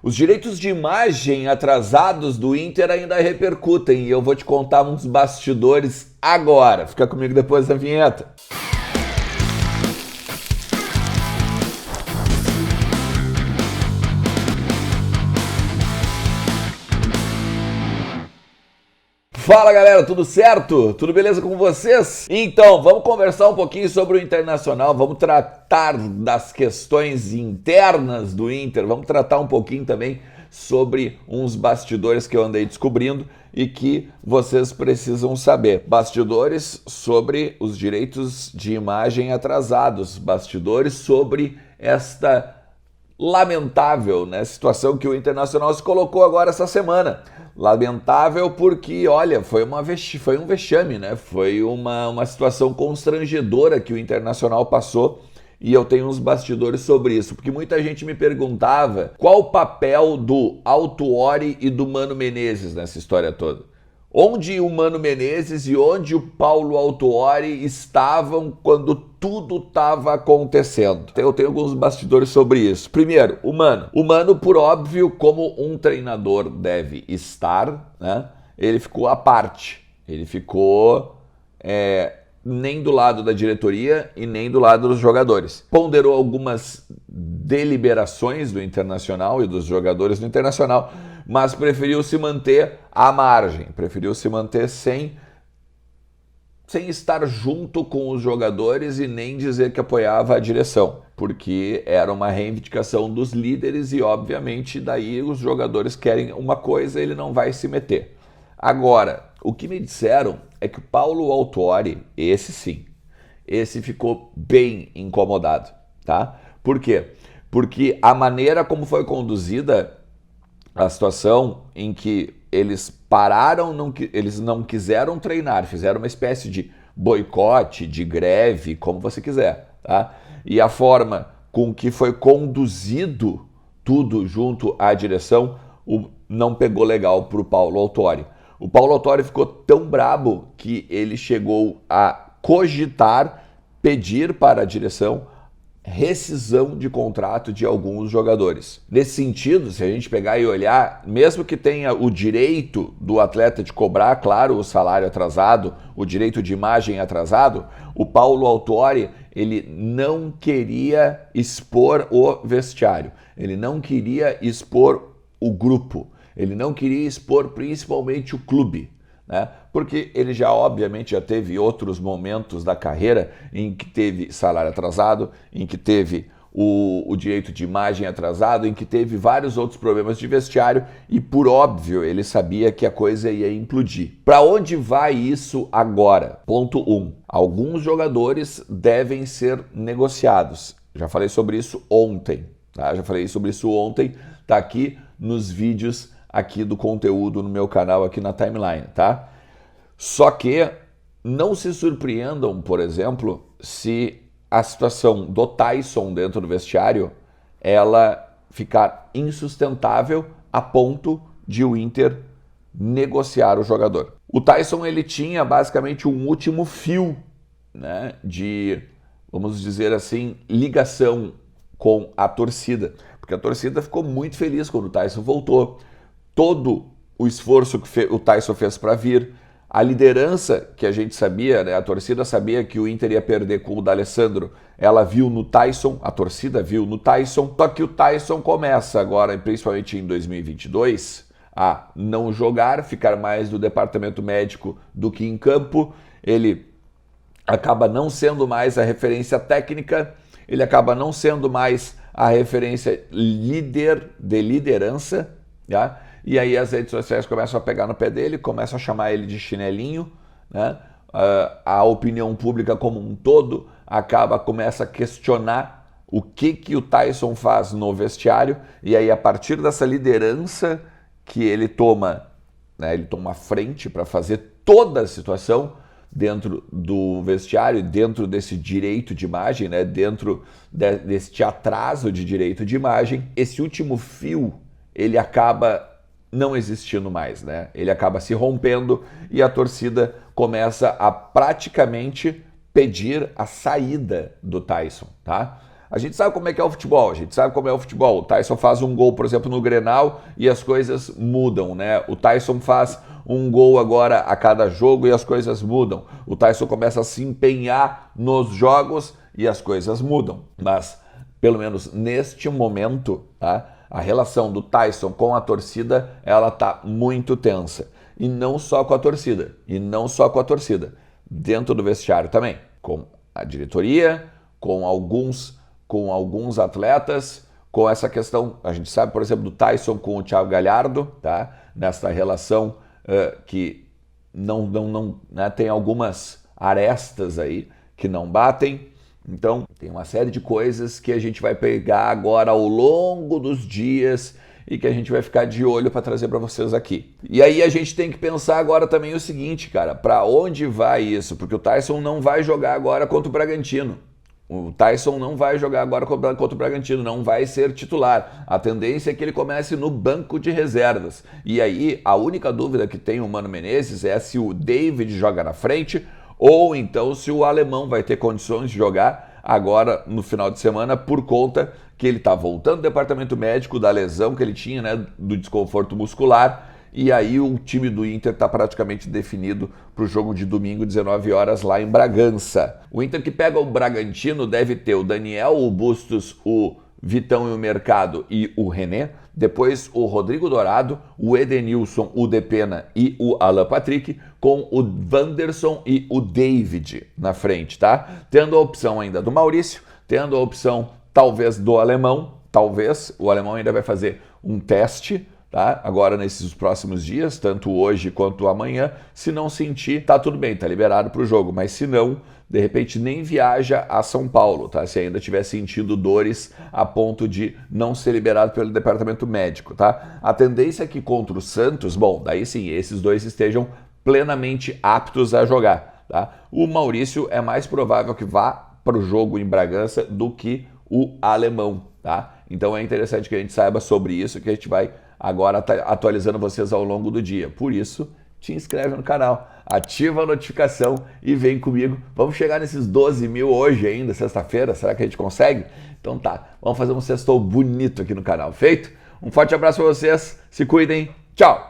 Os direitos de imagem atrasados do Inter ainda repercutem e eu vou te contar uns bastidores agora. Fica comigo depois da vinheta. Fala galera, tudo certo? Tudo beleza com vocês? Então, vamos conversar um pouquinho sobre o Internacional, vamos tratar das questões internas do Inter, vamos tratar um pouquinho também sobre uns bastidores que eu andei descobrindo e que vocês precisam saber. Bastidores sobre os direitos de imagem atrasados, bastidores sobre esta lamentável, né, situação que o Internacional se colocou agora essa semana. Lamentável porque, olha, foi um vexame, né? Foi uma situação constrangedora que o Internacional passou e eu tenho uns bastidores sobre isso, porque muita gente me perguntava qual o papel do Autuori e do Mano Menezes nessa história toda. Onde o Mano Menezes e onde o Paulo Autuori estavam quando tudo estava acontecendo. Eu tenho alguns bastidores sobre isso. Primeiro, o Mano. O Mano, por óbvio, como um treinador deve estar, né? Ele ficou à parte. Ele ficou nem do lado da diretoria e nem do lado dos jogadores. Ponderou algumas deliberações do Internacional e dos jogadores do Internacional, mas preferiu se manter à margem, preferiu se manter sem estar junto com os jogadores e nem dizer que apoiava a direção, porque era uma reivindicação dos líderes e, obviamente, daí os jogadores querem uma coisa, ele não vai se meter. Agora, o que me disseram é que o Paulo Autuori, esse sim, esse ficou bem incomodado, tá? Por quê? Porque a maneira como foi conduzida a situação em que eles pararam, eles não quiseram treinar, fizeram uma espécie de boicote, de greve, como você quiser, tá? E a forma com que foi conduzido tudo junto à direção não pegou legal para o Paulo Autuori. O Paulo Autuori ficou tão brabo que ele chegou a cogitar, pedir para a direção rescisão de contrato de alguns jogadores. Nesse sentido, se a gente pegar e olhar, mesmo que tenha o direito do atleta de cobrar, claro, o salário atrasado, o direito de imagem atrasado, o Paulo Autuori, ele não queria expor o vestiário, ele não queria expor o grupo, ele não queria expor principalmente o clube, né? Porque ele já, obviamente, já teve outros momentos da carreira em que teve salário atrasado, em que teve o direito de imagem atrasado, em que teve vários outros problemas de vestiário e, por óbvio, ele sabia que a coisa ia implodir. Para onde vai isso agora? Ponto 1. Alguns jogadores devem ser negociados. Já falei sobre isso ontem, tá? Tá aqui nos vídeos aqui do conteúdo no meu canal, aqui na timeline, tá? Só que não se surpreendam, por exemplo, se a situação do Tyson dentro do vestiário ela ficar insustentável a ponto de o Inter negociar o jogador. O Tyson, ele tinha basicamente um último fio, né, de, vamos dizer assim, ligação com a torcida, porque a torcida ficou muito feliz quando o Tyson voltou. Todo o esforço que o Tyson fez para vir, a liderança que a gente sabia, né, a torcida sabia que o Inter ia perder com o D'Alessandro, ela viu no Tyson, a torcida viu no Tyson, só que o Tyson começa agora, principalmente em 2022, a não jogar, ficar mais no departamento médico do que em campo, ele acaba não sendo mais a referência técnica, ele acaba não sendo mais a referência de liderança, tá? E aí as redes sociais começam a pegar no pé dele, começam a chamar ele de chinelinho, né? A opinião pública como um todo começa a questionar o que o Tyson faz no vestiário, e aí a partir dessa liderança que ele toma, né, ele toma a frente para fazer toda a situação dentro do vestiário, dentro desse direito de imagem, né, dentro deste atraso de direito de imagem, esse último fio ele acaba não existindo mais, né? Ele acaba se rompendo e a torcida começa a praticamente pedir a saída do Tyson, tá? A gente sabe como é que é o futebol, a gente sabe como é o futebol. O Tyson faz um gol, por exemplo, no Grenal e as coisas mudam, né? O Tyson faz um gol agora a cada jogo e as coisas mudam. O Tyson começa a se empenhar nos jogos e as coisas mudam. Mas, pelo menos neste momento, tá? A relação do Tyson com a torcida, ela tá muito tensa. E não só com a torcida, dentro do vestiário também, com a diretoria, com alguns atletas, com essa questão, a gente sabe, por exemplo, do Tyson com o Thiago Galhardo, tá? Nessa relação que né, tem algumas arestas aí que não batem. Então, tem uma série de coisas que a gente vai pegar agora ao longo dos dias e que a gente vai ficar de olho para trazer para vocês aqui. E aí a gente tem que pensar agora também o seguinte, cara, para onde vai isso? Porque o Tyson não vai jogar agora contra o Bragantino. O Tyson não vai jogar agora contra o Bragantino, não vai ser titular. A tendência é que ele comece no banco de reservas. E aí, a única dúvida que tem o Mano Menezes é se o David joga na frente ou então se o alemão vai ter condições de jogar agora no final de semana por conta que ele está voltando do departamento médico da lesão que ele tinha, né, do desconforto muscular. E aí o time do Inter está praticamente definido para o jogo de domingo, 19 horas, lá em Bragança. O Inter que pega o Bragantino deve ter o Daniel, o Bustos, o Vitão e o Mercado e o René. Depois o Rodrigo Dourado, o Edenilson, o Depena e o Alan Patrick, com o Wanderson e o David na frente, tá? Tendo a opção ainda do Maurício, tendo a opção talvez do alemão, talvez, o alemão ainda vai fazer um teste, tá? Agora nesses próximos dias, tanto hoje quanto amanhã. Se não sentir, tá tudo bem, tá liberado para o jogo, mas se não, de repente nem viaja a São Paulo, tá? Se ainda tiver sentido dores a ponto de não ser liberado pelo departamento médico, tá? A tendência é que contra o Santos, bom, daí sim, esses dois estejam plenamente aptos a jogar, tá? O Maurício é mais provável que vá para o jogo em Bragança do que o alemão, tá? Então é interessante que a gente saiba sobre isso, que a gente vai agora tá atualizando vocês ao longo do dia. Por isso, te inscreve no canal, ativa a notificação e vem comigo. Vamos chegar nesses 12 mil hoje ainda, sexta-feira. Será que a gente consegue? Então tá, vamos fazer um sextou bonito aqui no canal, feito? Um forte abraço para vocês, se cuidem, tchau!